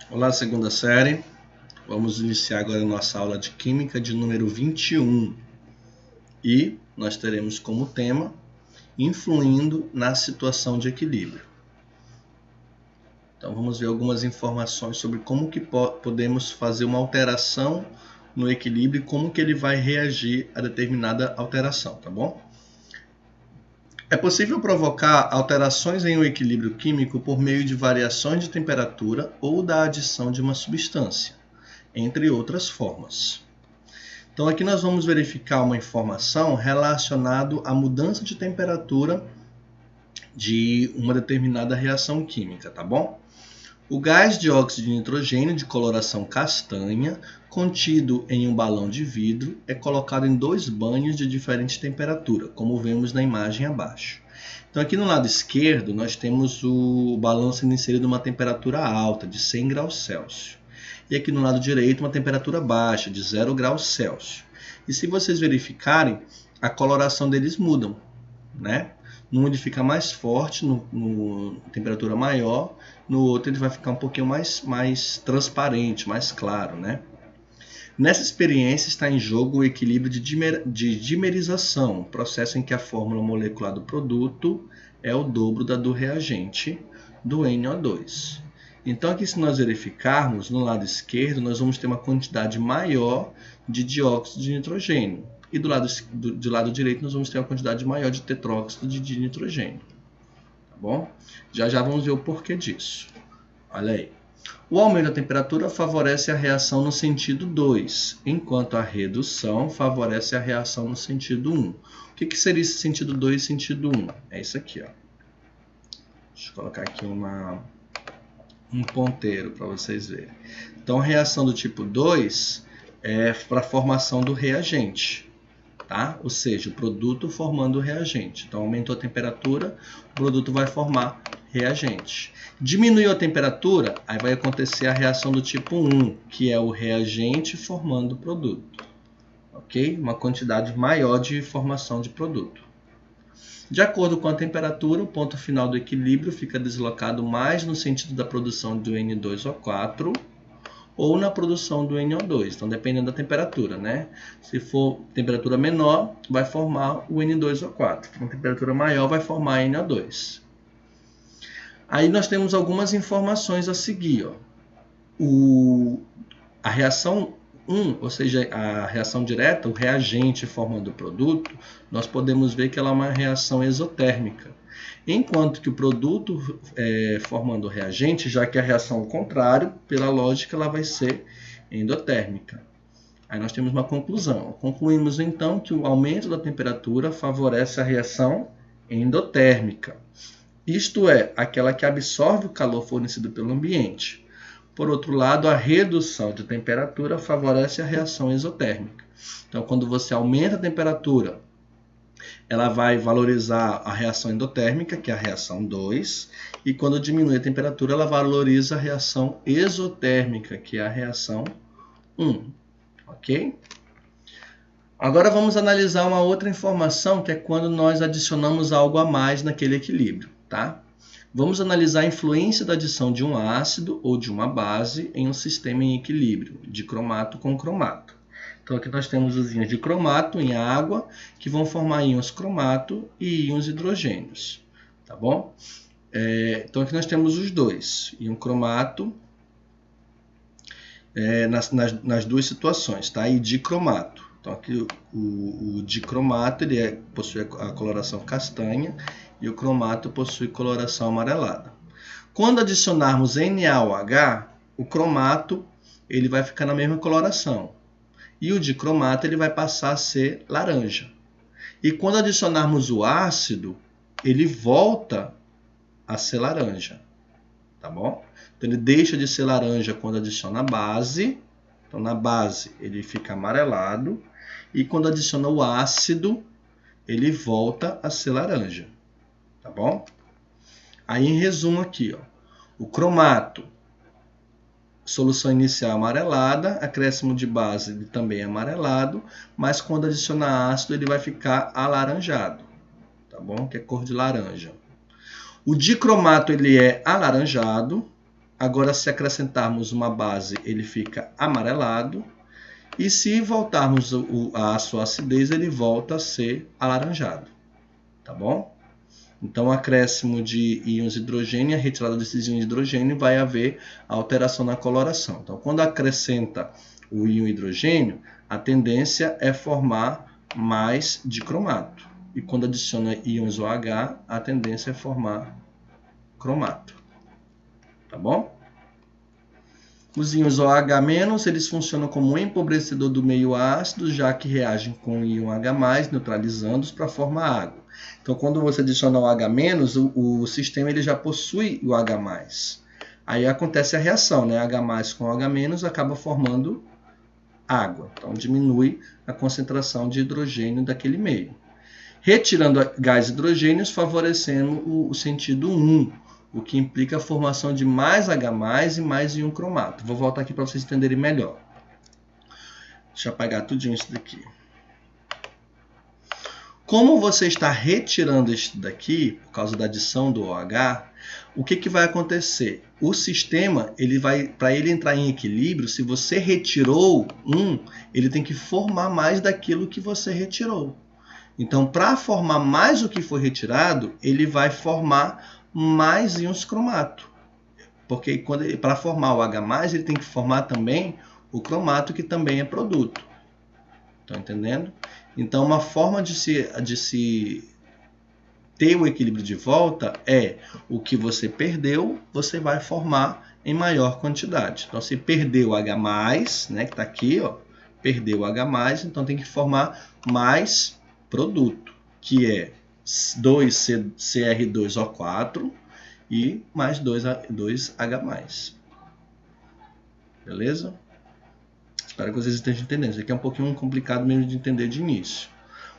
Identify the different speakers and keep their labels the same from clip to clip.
Speaker 1: Olá, segunda série. Vamos iniciar agora a nossa aula de Química de número 21. E nós teremos como tema influindo na situação de equilíbrio. Então vamos ver algumas informações sobre como que podemos fazer uma alteração no equilíbrio e como que ele vai reagir a determinada alteração, tá bom? É possível provocar alterações em um equilíbrio químico por meio de variações de temperatura ou da adição de uma substância, entre outras formas. Então aqui nós vamos verificar uma informação relacionada à mudança de temperatura de uma determinada reação química, tá bom? O gás dióxido de nitrogênio de coloração castanha, contido em um balão de vidro, é colocado em 2 banhos de diferente temperatura, como vemos na imagem abaixo. Então aqui no lado esquerdo nós temos o balão sendo inserido em uma temperatura alta, de 100 graus Celsius. E aqui no lado direito uma temperatura baixa, de 0 graus Celsius. E se vocês verificarem, a coloração deles mudam, né? Num ele fica mais forte, no temperatura maior, no outro ele vai ficar um pouquinho mais transparente, mais claro, né? Nessa experiência está em jogo o equilíbrio de dimerização, processo em que a fórmula molecular do produto é o dobro da do reagente, do NO2. Então aqui, se nós verificarmos, no lado esquerdo nós vamos ter uma quantidade maior de dióxido de nitrogênio. E do lado direito nós vamos ter uma quantidade maior de tetróxido de nitrogênio. Tá bom? Já vamos ver o porquê disso. Olha aí. O aumento da temperatura favorece a reação no sentido 2, enquanto a redução favorece a reação no sentido 1. O que seria esse sentido 2 e sentido 1? É isso aqui, ó. Deixa eu colocar aqui um ponteiro para vocês verem. Então, a reação do tipo 2 é para a formação do reagente. Tá? Ou seja, o produto formando o reagente. Então, aumentou a temperatura, o produto vai formar reagente. Diminuiu a temperatura, aí vai acontecer a reação do tipo 1, que é o reagente formando o produto. Ok? Uma quantidade maior de formação de produto. De acordo com a temperatura, o ponto final do equilíbrio fica deslocado mais no sentido da produção do N2O4, ou na produção do NO2, então dependendo da temperatura, né? Se for temperatura menor, vai formar o N2O4, uma temperatura maior vai formar NO2. Aí nós temos algumas informações a seguir, ó. A reação 1, ou seja, a reação direta, o reagente formando o produto, nós podemos ver que ela é uma reação exotérmica. Enquanto que o produto formando o reagente, já que a reação ao contrário, pela lógica, ela vai ser endotérmica. Aí nós temos uma conclusão. Concluímos então que o aumento da temperatura favorece a reação endotérmica. Isto é, aquela que absorve o calor fornecido pelo ambiente. Por outro lado, a redução de temperatura favorece a reação exotérmica. Então, quando você aumenta a temperatura, ela vai valorizar a reação endotérmica, que é a reação 2, e quando diminui a temperatura, ela valoriza a reação exotérmica, que é a reação 1. Ok? Agora vamos analisar uma outra informação, que é quando nós adicionamos algo a mais naquele equilíbrio, tá? Vamos analisar a influência da adição de um ácido ou de uma base em um sistema em equilíbrio, de cromato com cromato. Então aqui nós temos os íons de cromato em água, que vão formar íons cromato e íons hidrogênios, tá bom? Então aqui nós temos os dois, íon cromato, nas duas situações, tá? E dicromato. Então aqui o dicromato ele possui a coloração castanha e o cromato possui coloração amarelada. Quando adicionarmos NaOH, o cromato ele vai ficar na mesma coloração. E o dicromato ele vai passar a ser laranja. E quando adicionarmos o ácido, ele volta a ser laranja. Tá bom? Então ele deixa de ser laranja quando adiciona a base. Então na base ele fica amarelado. E quando adiciona o ácido, ele volta a ser laranja. Tá bom? Aí em resumo aqui, ó, o cromato, solução inicial amarelada, acréscimo de base ele também é amarelado, mas quando adiciona ácido ele vai ficar alaranjado, tá bom? Que é cor de laranja. O dicromato ele é alaranjado Agora, se acrescentarmos uma base, ele fica amarelado. E se voltarmos a sua acidez, ele volta a ser alaranjado. Tá bom? Então, o acréscimo de íons hidrogênio e a retirada desses íons de hidrogênio vai haver alteração na coloração. Então, quando acrescenta o íon hidrogênio, a tendência é formar mais dicromato. E quando adiciona íons OH, a tendência é formar cromato. Tá bom? Os íons OH-, eles funcionam como um empobrecedor do meio ácido, já que reagem com o íon H+, neutralizando-os para formar água. Então, quando você adiciona o H-, o sistema ele já possui o H+. Aí acontece a reação, né? H+ com H- acaba formando água. Então, diminui a concentração de hidrogênio daquele meio. Retirando gás hidrogênios, favorecendo o sentido 1, o que implica a formação de mais H+, e mais íon cromato. Vou voltar aqui para vocês entenderem melhor. Deixa eu apagar tudinho isso daqui. Como você está retirando isso daqui, por causa da adição do OH, o que vai acontecer? O sistema, para ele entrar em equilíbrio, se você retirou ele tem que formar mais daquilo que você retirou. Então, para formar mais o que foi retirado, ele vai formar mais íons cromato. Porque para formar o H+, ele tem que formar também o cromato, que também é produto. Estão entendendo? Então, uma forma de se ter o equilíbrio de volta é o que você perdeu, você vai formar em maior quantidade. Então, se perdeu o H+, né, que está aqui, ó, perdeu o H+, então tem que formar mais produto, que é 2Cr2O4 e mais 2H+. Beleza? Espero que vocês estejam entendendo. Isso aqui é um pouquinho complicado mesmo de entender de início.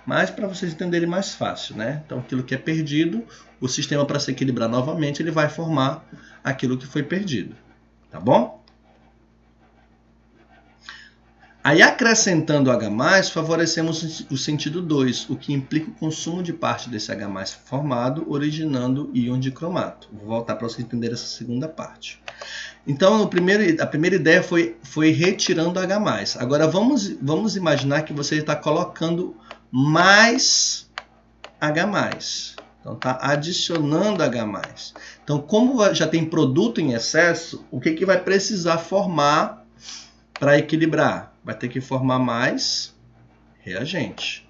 Speaker 1: Mas para vocês entenderem mais fácil, né? Então, aquilo que é perdido, o sistema, para se equilibrar novamente, ele vai formar aquilo que foi perdido. Tá bom? Aí, acrescentando H+, favorecemos o sentido 2, o que implica o consumo de parte desse H+ formado, originando íon de cromato. Vou voltar para vocês entenderem essa segunda parte. Então, a primeira ideia foi retirando H+. Agora, vamos imaginar que você está colocando mais H+. Então, está adicionando H+. Então, como já tem produto em excesso, o que vai precisar formar para equilibrar? Vai ter que formar mais reagente.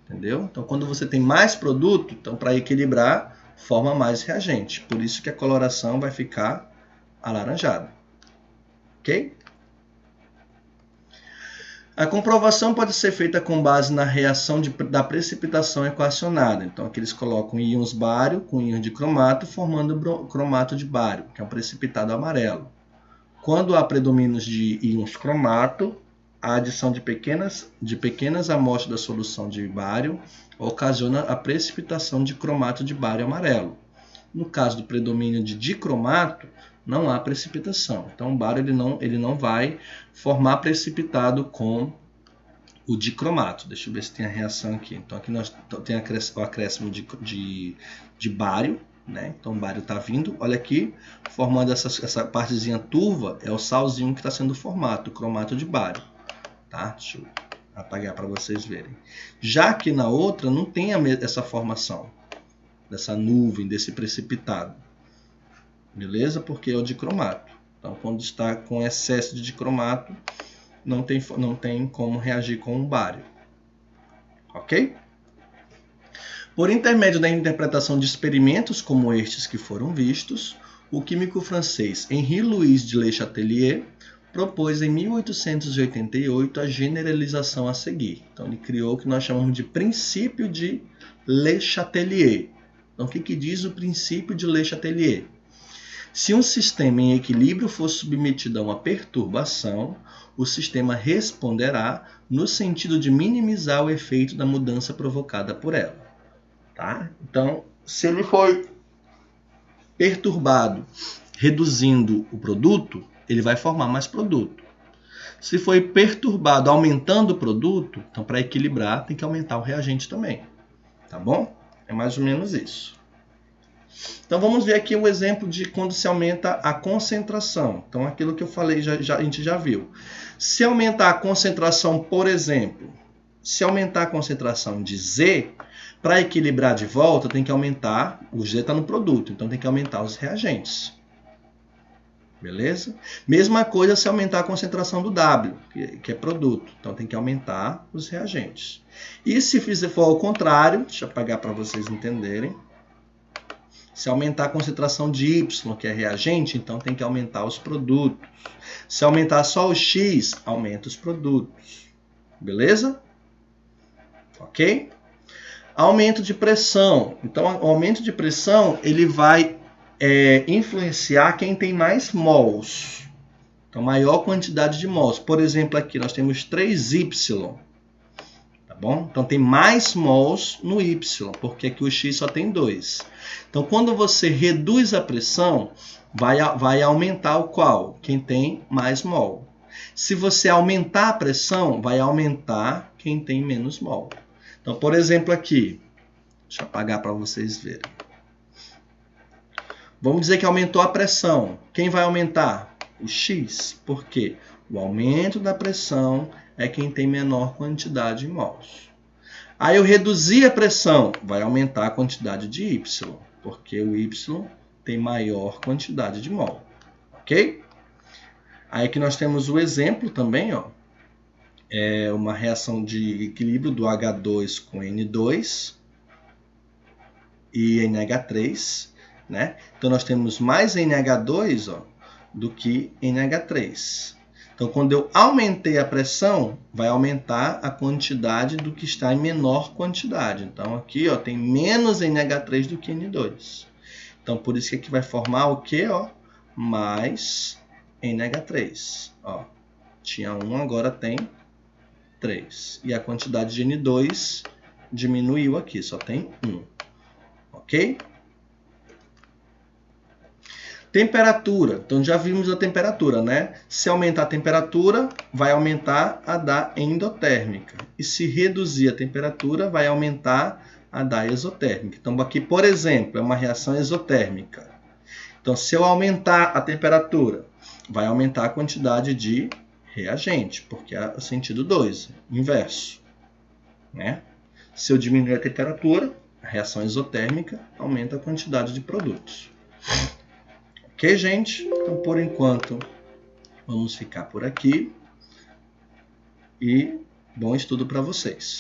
Speaker 1: Entendeu? Então, quando você tem mais produto, então para equilibrar, forma mais reagente. Por isso que a coloração vai ficar alaranjada. Ok? A comprovação pode ser feita com base na reação da precipitação equacionada. Então, aqui eles colocam íons bário com íons de cromato, formando cromato de bário, que é um precipitado amarelo. Quando há predomínios de íons cromato, a adição de pequenas amostras da solução de bário ocasiona a precipitação de cromato de bário amarelo. No caso do predomínio de dicromato, não há precipitação. Então, o bário ele não vai formar precipitado com o dicromato. Deixa eu ver se tem a reação aqui. Então, aqui nós temos o acréscimo de bário. Né? Então, o bário está vindo. Olha aqui, formando essa partezinha turva, é o salzinho que está sendo formado, o cromato de bário. Tá? Deixa eu apagar para vocês verem. Já que na outra não tem essa formação dessa nuvem, desse precipitado. Beleza? Porque é o dicromato. Então, quando está com excesso de dicromato, não tem como reagir com o bário. Ok? Por intermédio da interpretação de experimentos como estes que foram vistos, o químico francês Henri-Louis de Le Chatelier propôs em 1888 a generalização a seguir. Então, ele criou o que nós chamamos de princípio de Le Chatelier. Então, o que diz o princípio de Le Chatelier? Se um sistema em equilíbrio for submetido a uma perturbação, o sistema responderá no sentido de minimizar o efeito da mudança provocada por ela. Tá? Então, se ele for perturbado, reduzindo o produto, ele vai formar mais produto. Se foi perturbado, aumentando o produto, então para equilibrar tem que aumentar o reagente também. Tá bom? É mais ou menos isso. Então vamos ver aqui o exemplo de quando se aumenta a concentração. Então aquilo que eu falei a gente já viu. Se aumentar a concentração, por exemplo, se aumentar a concentração de Z, para equilibrar de volta tem que aumentar, o Z está no produto, então tem que aumentar os reagentes. Beleza? Mesma coisa se aumentar a concentração do W, que é produto. Então tem que aumentar os reagentes. E se for ao contrário, deixa eu apagar para vocês entenderem. Se aumentar a concentração de Y, que é reagente, então tem que aumentar os produtos. Se aumentar só o X, aumenta os produtos. Beleza? Ok? Aumento de pressão. Então, o aumento de pressão ele vai influenciar quem tem mais mols. Então, maior quantidade de mols. Por exemplo, aqui nós temos 3Y. Tá bom? Então, tem mais mols no Y, porque aqui o X só tem 2. Então, quando você reduz a pressão, vai aumentar o qual? Quem tem mais mol. Se você aumentar a pressão, vai aumentar quem tem menos mol. Então, por exemplo, aqui, deixa eu apagar para vocês verem. Vamos dizer que aumentou a pressão. Quem vai aumentar? O X. Por quê? O aumento da pressão é quem tem menor quantidade de mols. Aí eu reduzi a pressão, vai aumentar a quantidade de Y, porque o Y tem maior quantidade de mol. Ok? Aí aqui nós temos o exemplo também, ó. É uma reação de equilíbrio do H2 com N2 e NH3. Né? Então, nós temos mais NH2 ó, do que NH3. Então, quando eu aumentei a pressão, vai aumentar a quantidade do que está em menor quantidade. Então, aqui ó, tem menos NH3 do que N2. Então, por isso que aqui vai formar o quê? Ó? Mais NH3. Ó, tinha 1, agora tem 3. E a quantidade de N2 diminuiu aqui, só tem 1. Ok? Temperatura. Então, já vimos a temperatura, né? Se aumentar a temperatura, vai aumentar a da endotérmica. E se reduzir a temperatura, vai aumentar a da exotérmica. Então, aqui, por exemplo, é uma reação exotérmica. Então, se eu aumentar a temperatura, vai aumentar a quantidade de reagente, porque é o sentido 2, inverso. Né? Se eu diminuir a temperatura, a reação exotérmica aumenta a quantidade de produtos. Ok, gente? Então, por enquanto, vamos ficar por aqui. E bom estudo para vocês.